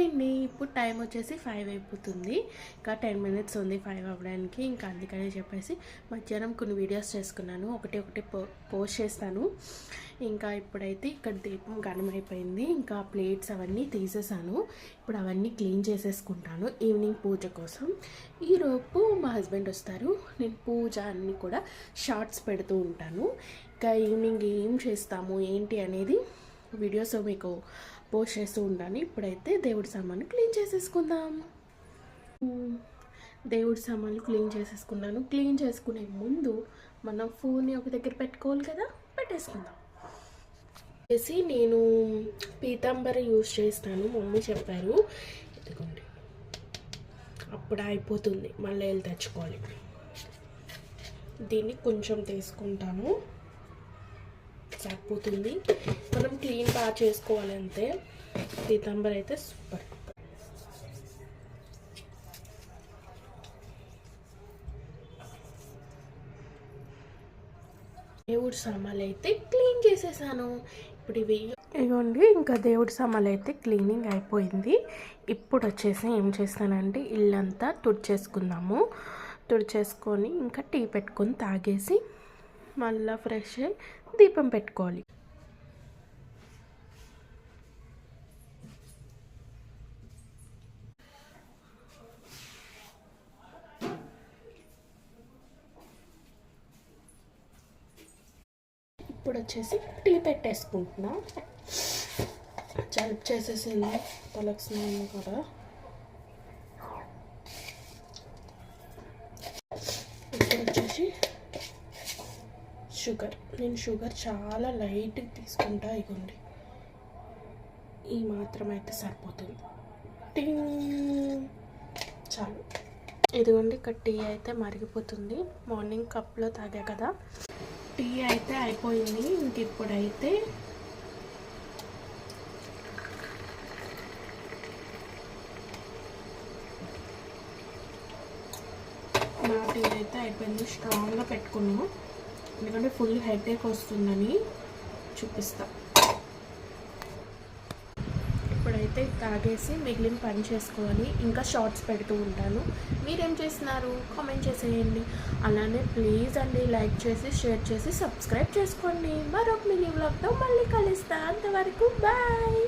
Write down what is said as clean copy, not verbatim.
అయిపోయింది. ఇప్పుడు టైం వచ్చేసి 5 అయిపోతుంది. ఇంకా 10 మినిట్స్ ఉంది 5 అవ్వడానికి. ఇంకా అందుకని చెప్పేసి మధ్యాహ్నం కొన్ని వీడియోస్ చేసుకున్నాను. ఒకటి పోస్ట్ చేస్తాను. ఇంకా ఇప్పుడైతే ఇక్కడ దీపం ఘనమైపోయింది. ఇంకా ప్లేట్స్ అవన్నీ తీసేసాను. ఇప్పుడు అవన్నీ క్లీన్ చేసేసుకుంటాను ఈవినింగ్ పూజ కోసం. ఈరోజు మా హస్బెండ్ వస్తారు. నేను పూజ అన్నీ కూడా షార్ట్స్ పెడుతూ ఉంటాను. ఇంకా ఈవినింగ్ ఏం చేస్తాము ఏంటి అనేది వీడియోస్ మీకు పోస్ట్ చేస్తూ ఉంటాను. ఇప్పుడైతే దేవుడి సామాన్లు క్లీన్ చేసేసుకుందాం. దేవుడి సామాన్లు క్లీన్ చేసేసుకున్నాను. క్లీన్ చేసుకునే ముందు మనం ఫోన్ని ఒక దగ్గర పెట్టుకోవాలి కదా, పెట్టేసుకుందాం. చేసి నేను పీతాంబరి యూజ్ చేస్తాను, మమ్మీ చెప్పారు. ఇదిగోండి, అప్పుడు అయిపోతుంది, మళ్ళీ వెళ్ళి తెచ్చుకోవాలి. దీన్ని కొంచెం తీసుకుంటాను, సరిపోతుంది. మనం క్లీన్ బాగా చేసుకోవాలి అంతే. పీతాంబరి అయితే సూపర్. దేవుడి సామాన్లు అయితే క్లీన్ చేసేసాను. ఇప్పుడు ఇవ్వండి, ఇంకా దేవుడి సామాన్లు అయితే క్లీనింగ్ అయిపోయింది. ఇప్పుడు వచ్చేసి ఏం చేస్తానంటే ఇల్లంతా తుడిచేసుకుందాము. తుడిచేసుకొని ఇంకా టీ పెట్టుకొని తాగేసి మళ్ళీ ఫ్రెష్ అయ్యి దీపం పెట్టుకోవాలి. ఇప్పుడు వచ్చేసి టీ పెట్టేసుకుంటున్నా. జలుబు చేసేసింది, తలకు స్నానం కూడా. ఇప్పుడు వచ్చేసి షుగర్. నేను షుగర్ చాలా లైట్గా తీసుకుంటా. ఇవ్వండి, ఈ మాత్రం అయితే సరిపోతుంది. చాలు. ఇదిగోండి, ఇక్కడ టీ అయితే మరిగిపోతుంది. మార్నింగ్ కప్లో తాగా కదా. టీ అయితే అయిపోయింది. ఇంక ఇప్పుడైతే నా టీ అయితే అయిపోయింది. స్ట్రాంగ్గా పెట్టుకున్నాను, ఎందుకంటే ఫుల్ హెడేక్ వస్తుందని చూపిస్తా. ఇప్పుడైతే తాగేసి మిగిలిన పని చేసుకోవాలి. ఇంకా షార్ట్స్ పెడుతూ ఉంటాను. మీరేం చేస్తున్నారు కామెంట్ చేసేయండి. అలానే ప్లీజ్ అండి లైక్ చేసి షేర్ చేసి సబ్స్క్రైబ్ చేసుకోండి. మరొక మినీ వ్లాగ్తో మళ్ళీ కలుస్తా. అంతవరకు బాయ్.